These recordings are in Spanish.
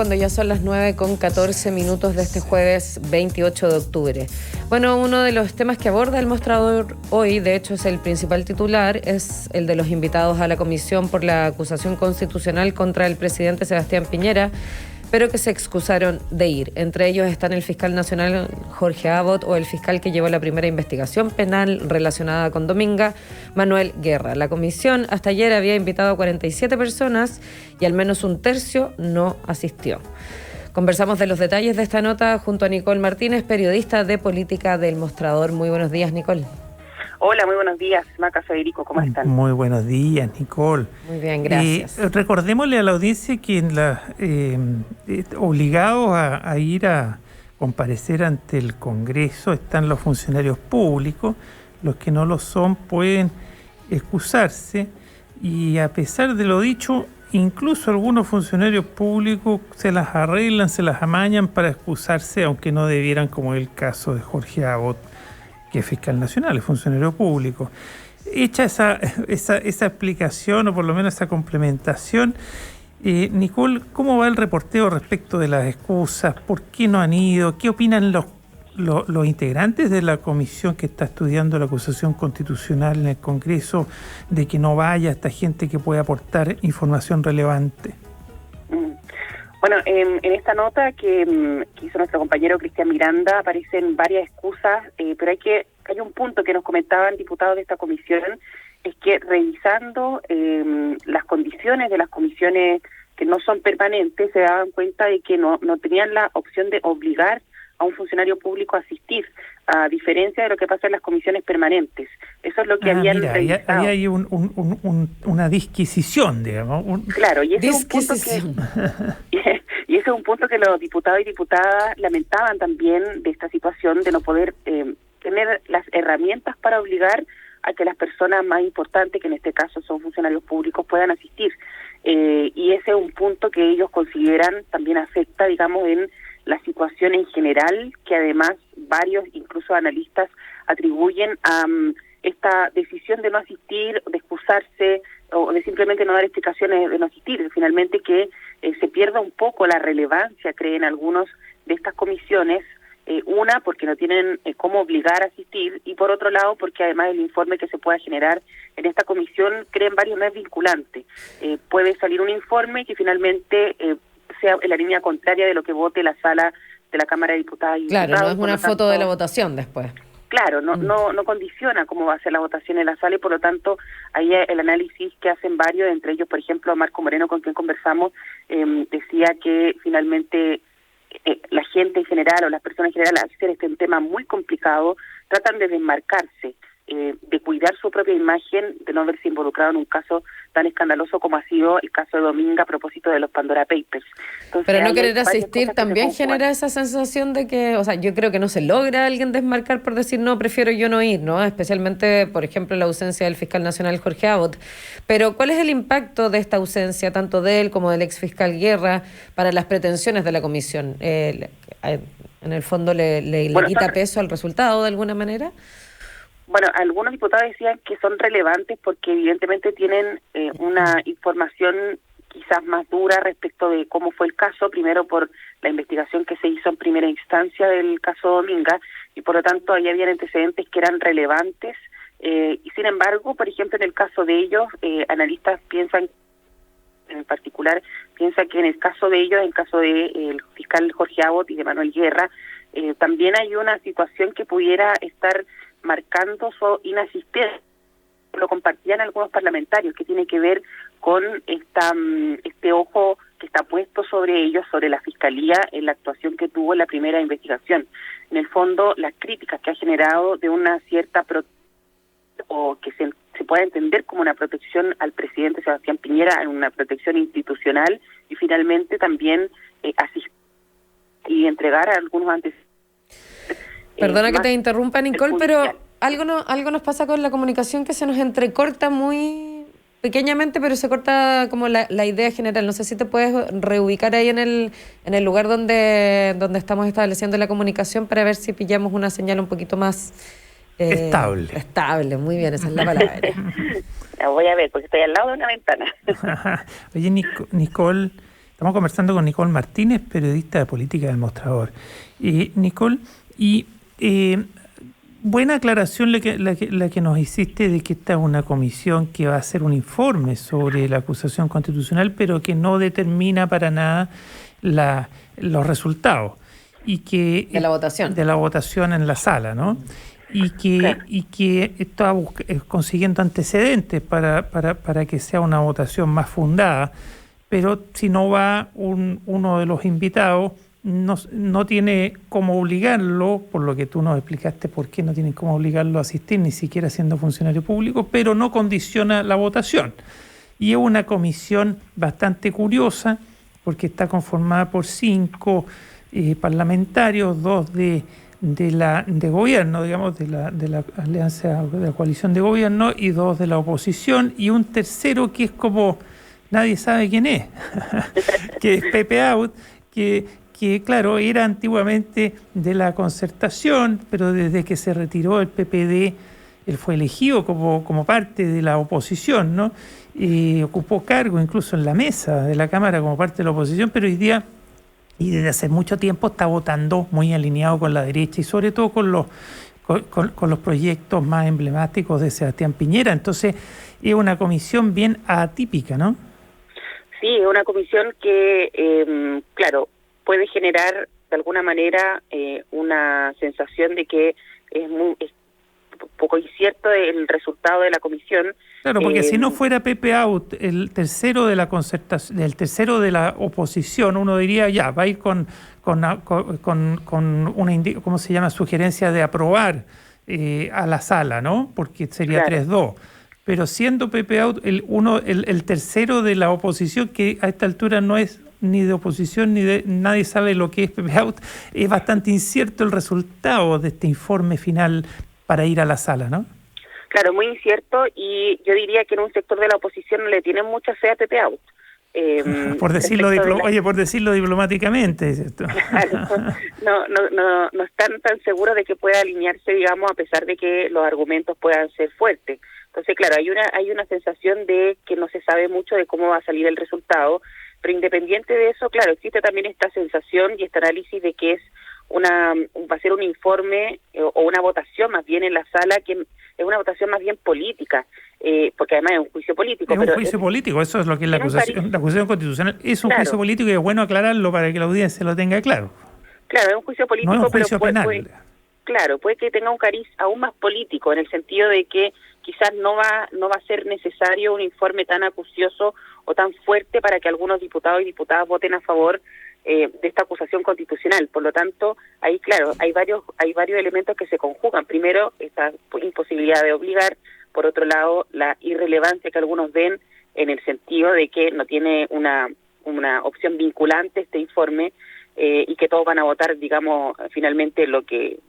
Cuando ya son las 9:14 de este jueves 28 de octubre. Bueno, uno de los temas que aborda el mostrador hoy, de hecho es el principal titular, es el de los invitados a la comisión por la acusación constitucional contra el presidente Sebastián Piñera, pero que se excusaron de ir. Entre ellos están el fiscal nacional Jorge Abot o el fiscal que llevó la primera investigación penal relacionada con Dominga, Manuel Guerra. La comisión hasta ayer había invitado a 47 personas y al menos un tercio no asistió. Conversamos de los detalles de esta nota junto a Nicole Martínez, periodista de política del Mostrador. Muy buenos días, Nicole. Hola, muy buenos días, Maca, Federico, ¿cómo están? Muy buenos días, Nicole. Muy bien, gracias. Recordémosle a la audiencia que obligados a ir a comparecer ante el Congreso están los funcionarios públicos. Los que no lo son pueden excusarse, y a pesar de lo dicho, incluso algunos funcionarios públicos se las arreglan, se las amañan para excusarse, aunque no debieran, como es el caso de Jorge Abot, que es fiscal nacional, es funcionario público. Hecha esa explicación, o por lo menos esa complementación, Nicole, ¿cómo va el reporteo respecto de las excusas? ¿Por qué no han ido? ¿Qué opinan los integrantes de la comisión que está estudiando la acusación constitucional en el Congreso de que no vaya esta gente que puede aportar información relevante? Bueno, en esta nota que hizo nuestro compañero Cristian Miranda aparecen varias excusas, pero hay un punto que nos comentaban diputados de esta comisión, es que revisando las condiciones de las comisiones que no son permanentes, se daban cuenta de que no tenían la opción de obligar a un funcionario público a asistir, a diferencia de lo que pasa en las comisiones permanentes. Eso es lo que habían revisado. Ahí hay una disquisición, digamos. Claro, y ese es un punto y ese es un punto que los diputados y diputadas lamentaban también, de esta situación de no poder tener las herramientas para obligar a que las personas más importantes, que en este caso son funcionarios públicos, puedan asistir. Y ese es un punto que ellos consideran también afecta, digamos, en la situación en general, que además varios, incluso analistas, atribuyen a esta decisión de no asistir, de excusarse o de simplemente no dar explicaciones de no asistir. Finalmente que se pierda un poco la relevancia, creen algunos, de estas comisiones, una, porque no tienen cómo obligar a asistir, y por otro lado, porque además el informe que se pueda generar en esta comisión, creen varios, no es vinculante. Puede salir un informe que finalmente sea en la línea contraria de lo que vote la sala de la Cámara de Diputadas y Diputados. Claro, no es una foto de la votación después. Claro, no condiciona cómo va a ser la votación en la sala, y por lo tanto, ahí el análisis que hacen varios, entre ellos, por ejemplo, Marco Moreno, con quien conversamos, decía que finalmente la gente en general, o las personas en general, al ser un tema muy complicado, tratan de desmarcarse, de cuidar su propia imagen, de no verse involucrado en un caso tan escandaloso como ha sido el caso de Dominga a propósito de los Pandora Papers. Entonces, pero no querer asistir también genera esa sensación de que, o sea, yo creo que no se logra alguien desmarcar por decir no, prefiero yo no ir, ¿no? Especialmente, por ejemplo, la ausencia del fiscal nacional Jorge Abot. Pero ¿cuál es el impacto de esta ausencia, tanto de él como del ex fiscal Guerra, para las pretensiones de la comisión? ¿En el fondo le quita peso al resultado de alguna manera? Bueno, algunos diputados decían que son relevantes porque evidentemente tienen una información quizás más dura respecto de cómo fue el caso, primero por la investigación que se hizo en primera instancia del caso Dominga, y por lo tanto ahí habían antecedentes que eran relevantes, y sin embargo, por ejemplo, en el caso de ellos, analistas piensan, en particular, piensan que en el caso de ellos, en el caso de el fiscal Jorge Abot y de Manuel Guerra, también hay una situación que pudiera estar marcando su inasistencia. Lo compartían algunos parlamentarios, que tiene que ver con este ojo que está puesto sobre ellos, sobre la Fiscalía, en la actuación que tuvo en la primera investigación. En el fondo, las críticas que ha generado de una cierta o que se pueda entender como una protección al presidente Sebastián Piñera, una protección institucional, y finalmente también asistir y entregar a algunos antecedentes. Perdona que te interrumpa, Nicole, pero algo nos pasa con la comunicación, que se nos entrecorta muy pequeñamente, pero se corta como la idea general. No sé si te puedes reubicar ahí en el lugar donde estamos estableciendo la comunicación, para ver si pillamos una señal un poquito más estable. Estable, muy bien, esa es la palabra. La voy a ver, porque estoy al lado de una ventana. Oye, Nicole, Estamos conversando con Nicole Martínez, periodista de política del Mostrador. Nicole, buena aclaración la que nos hiciste de que esta es una comisión que va a hacer un informe sobre la acusación constitucional, pero que no determina para nada los resultados. De la votación. De la votación en la sala, ¿no? Y que está consiguiendo antecedentes para que sea una votación más fundada. Pero si no va uno de los invitados, no tiene cómo obligarlo, por lo que tú nos explicaste por qué no tienen cómo obligarlo a asistir, ni siquiera siendo funcionario público, pero no condiciona la votación. Y es una comisión bastante curiosa, porque está conformada por 5 parlamentarios, 2 de gobierno, digamos, de la alianza, de la coalición de gobierno, y 2 de la oposición, y un tercero que es como nadie sabe quién es, que es Pepe Out, que claro, era antiguamente de la Concertación, pero desde que se retiró el PPD, él fue elegido como parte de la oposición, ¿no? Ocupó cargo incluso en la mesa de la Cámara como parte de la oposición, pero hoy día, y desde hace mucho tiempo, está votando muy alineado con la derecha y sobre todo con los proyectos más emblemáticos de Sebastián Piñera. Entonces, es una comisión bien atípica, ¿no? Sí, es una comisión que, claro, puede generar de alguna manera una sensación de que es poco incierto el resultado de la comisión. Claro, porque si no fuera Pepe Out, el tercero de la concertación, el tercero de la oposición, uno diría ya, va a ir con una, ¿cómo se llama?, sugerencia de aprobar a la sala, ¿no? Porque sería claro. 3-2. Pero siendo Pepe Out el tercero de la oposición, que a esta altura no es ni de oposición, nadie sabe lo que es Pepe Out, es bastante incierto el resultado de este informe final para ir a la sala, ¿no? Claro, muy incierto, y yo diría que en un sector de la oposición no le tienen mucha fe a Pepe Out. Por decirlo diplomáticamente, ¿cierto? Claro, no están tan seguros de que pueda alinearse, digamos, a pesar de que los argumentos puedan ser fuertes. Entonces, claro, hay una sensación de que no se sabe mucho de cómo va a salir el resultado, pero independiente de eso, claro, existe también esta sensación y este análisis de que va a ser un informe o una votación más bien en la sala, que es una votación más bien política, porque además es un juicio político. Es un juicio político, eso es lo que es la acusación. La acusación constitucional es un juicio político, y es bueno aclararlo para que la audiencia lo tenga claro. Claro, es un juicio político, no es un juicio penal. Puede que tenga un cariz aún más político, en el sentido de que quizás no va a ser necesario un informe tan acucioso o tan fuerte para que algunos diputados y diputadas voten a favor de esta acusación constitucional. Por lo tanto, ahí, claro, hay varios elementos que se conjugan. Primero, esta imposibilidad de obligar. Por otro lado, la irrelevancia que algunos ven en el sentido de que no tiene una opción vinculante este informe, y que todos van a votar, digamos, finalmente lo que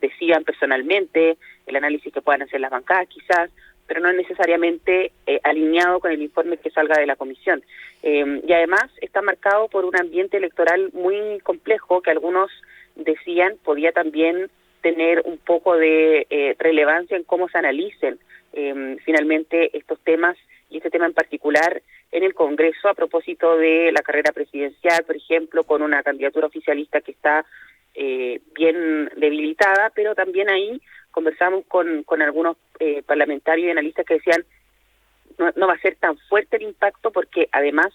decidan personalmente, el análisis que puedan hacer las bancadas quizás, pero no necesariamente alineado con el informe que salga de la comisión. Y además está marcado por un ambiente electoral muy complejo que algunos decían podía también tener un poco de relevancia en cómo se analicen finalmente estos temas, y este tema en particular en el Congreso, a propósito de la carrera presidencial, por ejemplo, con una candidatura oficialista que está bien debilitada, pero también ahí conversamos con algunos parlamentarios y analistas que decían no va a ser tan fuerte el impacto, porque además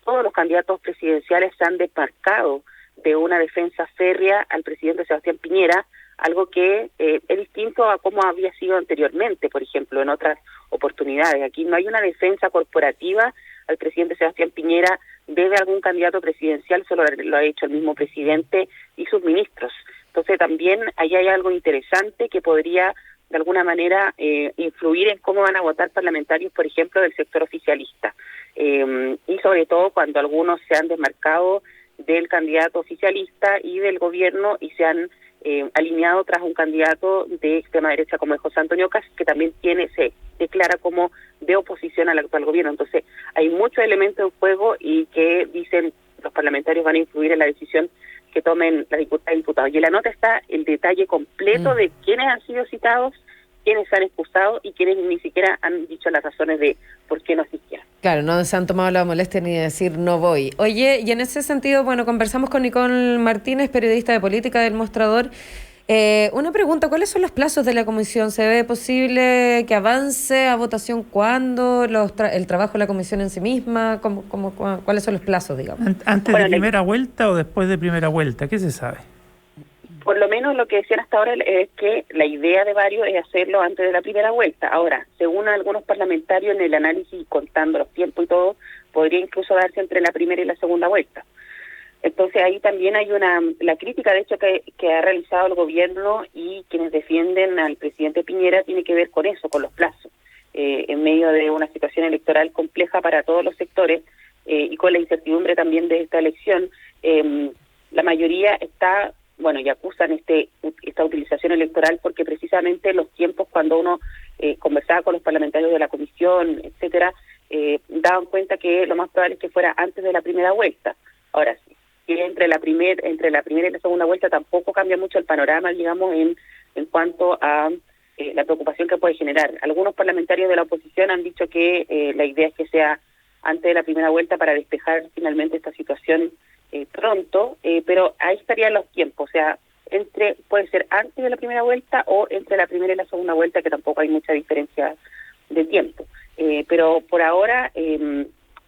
todos los candidatos presidenciales se han desmarcado de una defensa férrea al presidente Sebastián Piñera, algo que es distinto a cómo había sido anteriormente, por ejemplo, en otras oportunidades. Aquí no hay una defensa corporativa al presidente Sebastián Piñera de algún candidato presidencial, solo lo ha hecho el mismo presidente y sus ministros. Entonces también ahí hay algo interesante que podría de alguna manera influir en cómo van a votar parlamentarios, por ejemplo, del sector oficialista. Y sobre todo cuando algunos se han desmarcado del candidato oficialista y del gobierno y se han alineado tras un candidato de extrema derecha como es José Antonio Kast, que también se declara como de oposición al actual gobierno. Entonces hay muchos elementos en juego y que dicen los parlamentarios van a influir en la decisión que tomen las diputadas y diputados. Y en la nota está el detalle completo de quiénes han sido citados quienes se han excusado y quienes ni siquiera han dicho las razones de por qué no asistieron. Claro, no se han tomado la molestia ni de decir no voy. Oye, y en ese sentido, bueno, conversamos con Nicole Martínez, periodista de política del Mostrador. Una pregunta, ¿cuáles son los plazos de la comisión? ¿Se ve posible que avance a votación cuándo? ¿El trabajo de la comisión en sí misma? ¿Cuáles son los plazos, digamos? ¿Antes de primera vuelta o después de primera vuelta? ¿Qué se sabe? Por lo menos lo que decían hasta ahora es que la idea de varios es hacerlo antes de la primera vuelta. Ahora, según algunos parlamentarios, en el análisis, contando los tiempos y todo, podría incluso darse entre la primera y la segunda vuelta. Entonces ahí también hay la crítica, de hecho, que ha realizado el gobierno y quienes defienden al presidente Piñera tiene que ver con eso, con los plazos, en medio de una situación electoral compleja para todos los sectores y con la incertidumbre también de esta elección. La mayoría está, bueno, y acusan esta utilización electoral porque precisamente los tiempos cuando uno conversaba con los parlamentarios de la comisión, etcétera, daban cuenta que lo más probable es que fuera antes de la primera vuelta. Ahora sí. Que entre la primera y la segunda vuelta tampoco cambia mucho el panorama, digamos, en cuanto a la preocupación que puede generar. Algunos parlamentarios de la oposición han dicho que la idea es que sea antes de la primera vuelta para despejar finalmente esta situación pronto, pero ahí estarían los tiempos, o sea, puede ser antes de la primera vuelta o entre la primera y la segunda vuelta, que tampoco hay mucha diferencia de tiempo. Pero por ahora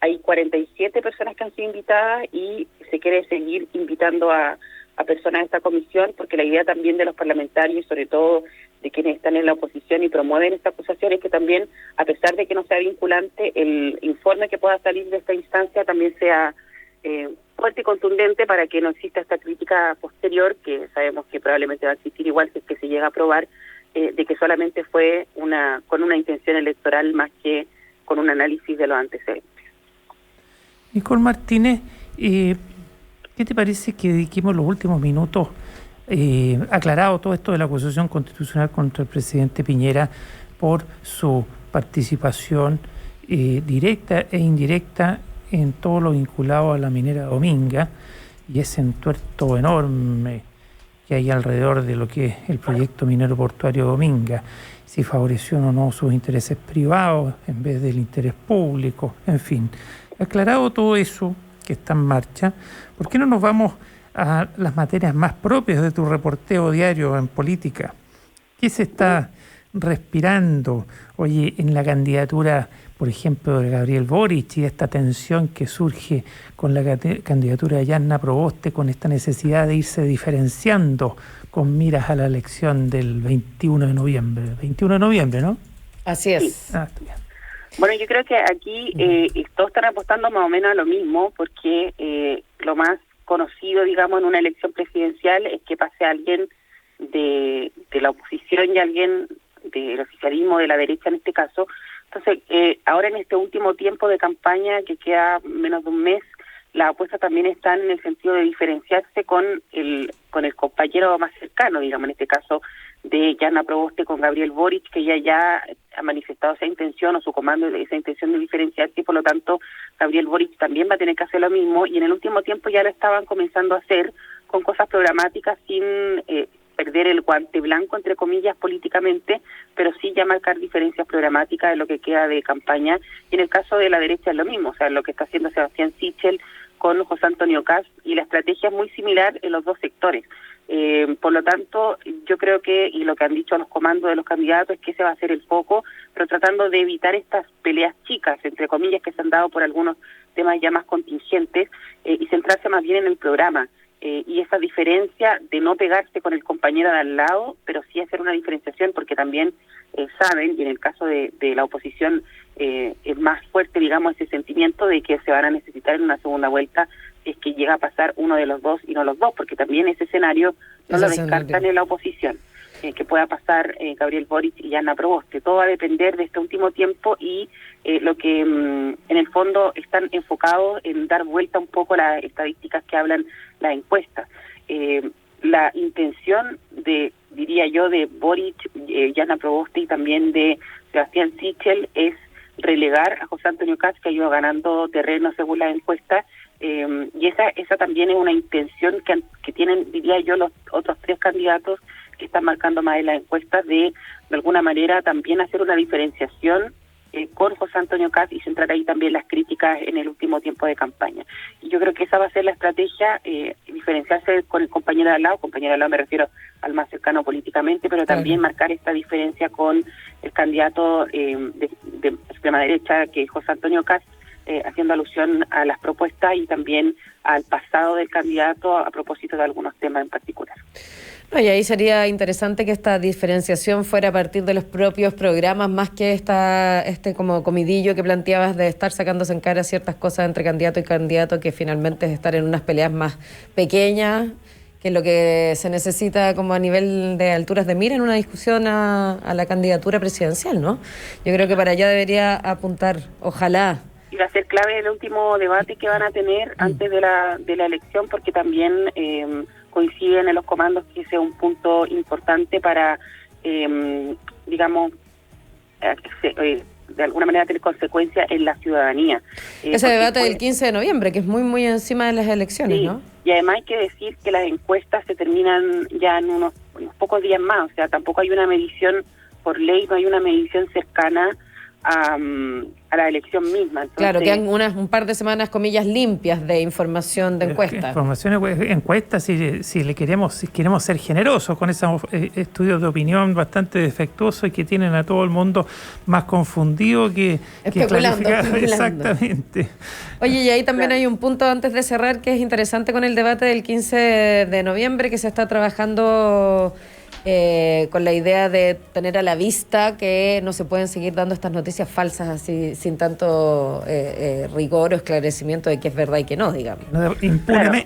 hay 47 personas que han sido invitadas y se quiere seguir invitando a personas a esta comisión, porque la idea también de los parlamentarios, sobre todo de quienes están en la oposición y promueven esta acusación, es que también, a pesar de que no sea vinculante, el informe que pueda salir de esta instancia también sea fuerte y contundente para que no exista esta crítica posterior, que sabemos que probablemente va a existir igual si es que se llega a aprobar, de que solamente fue con una intención electoral más que con un análisis de los antecedentes. Nicole Martínez, ¿qué te parece que dediquemos los últimos minutos aclarado todo esto de la acusación constitucional contra el presidente Piñera por su participación directa e indirecta en todo lo vinculado a la minera Dominga y ese entuerto enorme que hay alrededor de lo que es el proyecto minero portuario Dominga, si favoreció o no sus intereses privados en vez del interés público, en fin? Aclarado todo eso que está en marcha, ¿por qué no nos vamos a las materias más propias de tu reporteo diario en política? ¿Qué se está respirando, oye, en la candidatura, por ejemplo, de Gabriel Boric y esta tensión que surge con la candidatura de Yanna Proboste, con esta necesidad de irse diferenciando con miras a la elección del 21 de noviembre? 21 de noviembre, ¿no? Así es. Sí. Está bien. Bueno, yo creo que aquí todos están apostando más o menos a lo mismo, porque lo más conocido, digamos, en una elección presidencial es que pase alguien de la oposición y alguien del oficialismo, de la derecha en este caso. Entonces, ahora en este último tiempo de campaña, que queda menos de un mes, las apuestas también están en el sentido de diferenciarse con el compañero más cercano, digamos, en este caso de Yanna Proboste con Gabriel Boric, que ya ha manifestado esa intención o su comando esa intención de diferenciarse, y por lo tanto Gabriel Boric también va a tener que hacer lo mismo, y en el último tiempo ya lo estaban comenzando a hacer con cosas programáticas sin perder el guante blanco, entre comillas, políticamente, pero sí ya marcar diferencias programáticas de lo que queda de campaña. Y en el caso de la derecha es lo mismo, o sea, lo que está haciendo Sebastián Sichel con José Antonio Kast, y la estrategia es muy similar en los dos sectores. Por lo tanto, yo creo que, y lo que han dicho los comandos de los candidatos, es que ese va a ser el foco, pero tratando de evitar estas peleas chicas, entre comillas, que se han dado por algunos temas ya más contingentes, y centrarse más bien en el programa. Y esa diferencia de no pegarse con el compañero de al lado, pero sí hacer una diferenciación, porque también saben, y en el caso de la oposición es más fuerte, digamos, ese sentimiento de que se van a necesitar en una segunda vuelta si es que llega a pasar uno de los dos y no los dos, porque también ese escenario no lo descartan en la oposición, que pueda pasar Gabriel Boric y Yanna Proboste. Todo va a depender de este último tiempo y lo que en el fondo están enfocados en dar vuelta un poco las estadísticas que hablan las encuestas. La intención diría yo, de Boric, Yanna Proboste y también de Sebastián Sichel es relegar a José Antonio Kast, que ha ido ganando terreno según las encuestas, y esa también es una intención que tienen, diría yo, los otros tres candidatos que están marcando más en las encuestas de alguna manera también hacer una diferenciación con José Antonio Kast y centrar ahí también las críticas en el último tiempo de campaña. Y yo creo que esa va a ser la estrategia, diferenciarse con el compañero de al lado me refiero al más cercano políticamente, pero también marcar esta diferencia con el candidato de extrema derecha, que es José Antonio Kast, haciendo alusión a las propuestas y también al pasado del candidato a propósito de algunos temas en particular. No, y ahí sería interesante que esta diferenciación fuera a partir de los propios programas, más que este como comidillo que planteabas de estar sacándose en cara ciertas cosas entre candidato y candidato, que finalmente es estar en unas peleas más pequeñas, que es lo que se necesita como a nivel de alturas de mira en una discusión a la candidatura presidencial, ¿no? Yo creo que para allá debería apuntar, ojalá. Y va a ser clave el último debate que van a tener antes de la elección, porque también coinciden en los comandos que ese es un punto importante para, digamos, de alguna manera tener consecuencias en la ciudadanía. Ese debate del 15 de noviembre, que es muy, muy encima de las elecciones, sí, ¿no? Y además hay que decir que las encuestas se terminan ya en unos pocos días más, o sea, tampoco hay una medición por ley, no hay una medición cercana a la elección misma. Entonces, claro, quedan un par de semanas, comillas, limpias de información de encuestas. Encuestas, si queremos ser generosos con esos estudios de opinión bastante defectuosos y que tienen a todo el mundo más confundido que clarificado. Exactamente. Oye, y ahí también hay un punto antes de cerrar que es interesante con el debate del 15 de noviembre, que se está trabajando con la idea de tener a la vista que no se pueden seguir dando estas noticias falsas así sin tanto rigor o esclarecimiento de qué es verdad y qué no, digamos.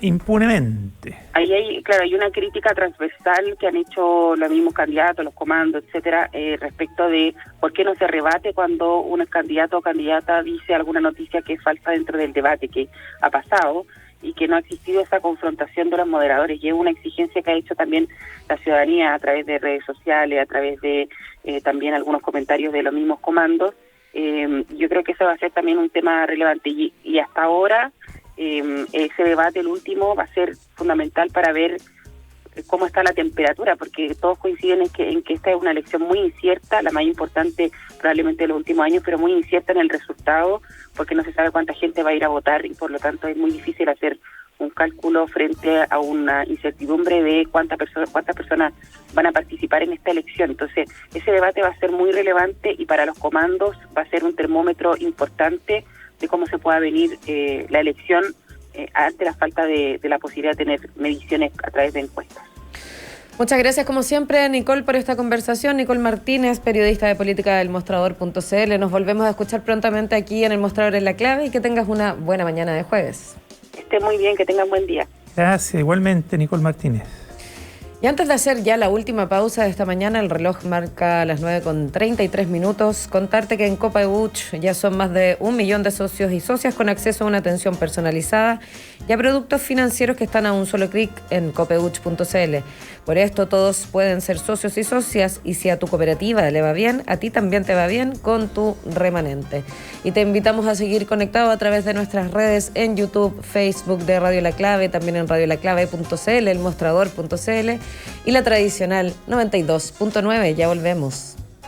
Impunemente. Ahí hay una crítica transversal que han hecho los mismos candidatos, los comandos, etcétera, respecto de por qué no se rebate cuando un candidato o candidata dice alguna noticia que es falsa dentro del debate que ha pasado, y que no ha existido esa confrontación de los moderadores, y es una exigencia que ha hecho también la ciudadanía a través de redes sociales, a través de también algunos comentarios de los mismos comandos. Yo creo que eso va a ser también un tema relevante, y hasta ahora ese debate, el último, va a ser fundamental para ver cómo está la temperatura, porque todos coinciden en que esta es una elección muy incierta, la más importante probablemente de los últimos años, pero muy incierta en el resultado, porque no se sabe cuánta gente va a ir a votar y por lo tanto es muy difícil hacer un cálculo frente a una incertidumbre de cuántas personas van a participar en esta elección. Entonces, ese debate va a ser muy relevante y para los comandos va a ser un termómetro importante de cómo se pueda venir la elección ante la falta de la posibilidad de tener mediciones a través de encuestas. Muchas gracias, como siempre, Nicole, por esta conversación. Nicole Martínez, periodista de política del Mostrador.cl. Nos volvemos a escuchar prontamente aquí en El Mostrador en la Clave y que tengas una buena mañana de jueves. Que esté muy bien, que tengan buen día. Gracias, igualmente, Nicole Martínez. Y antes de hacer ya la última pausa de esta mañana, el reloj marca las 9:33. Contarte que en Copeuch ya son más de 1 millón de socios y socias con acceso a una atención personalizada y a productos financieros que están a un solo clic en copeuch.cl. Por esto todos pueden ser socios y socias, y si a tu cooperativa le va bien, a ti también te va bien con tu remanente. Y te invitamos a seguir conectado a través de nuestras redes en YouTube, Facebook de Radio La Clave, también en radiolaclave.cl, elmostrador.cl y la tradicional 92.9. Ya volvemos.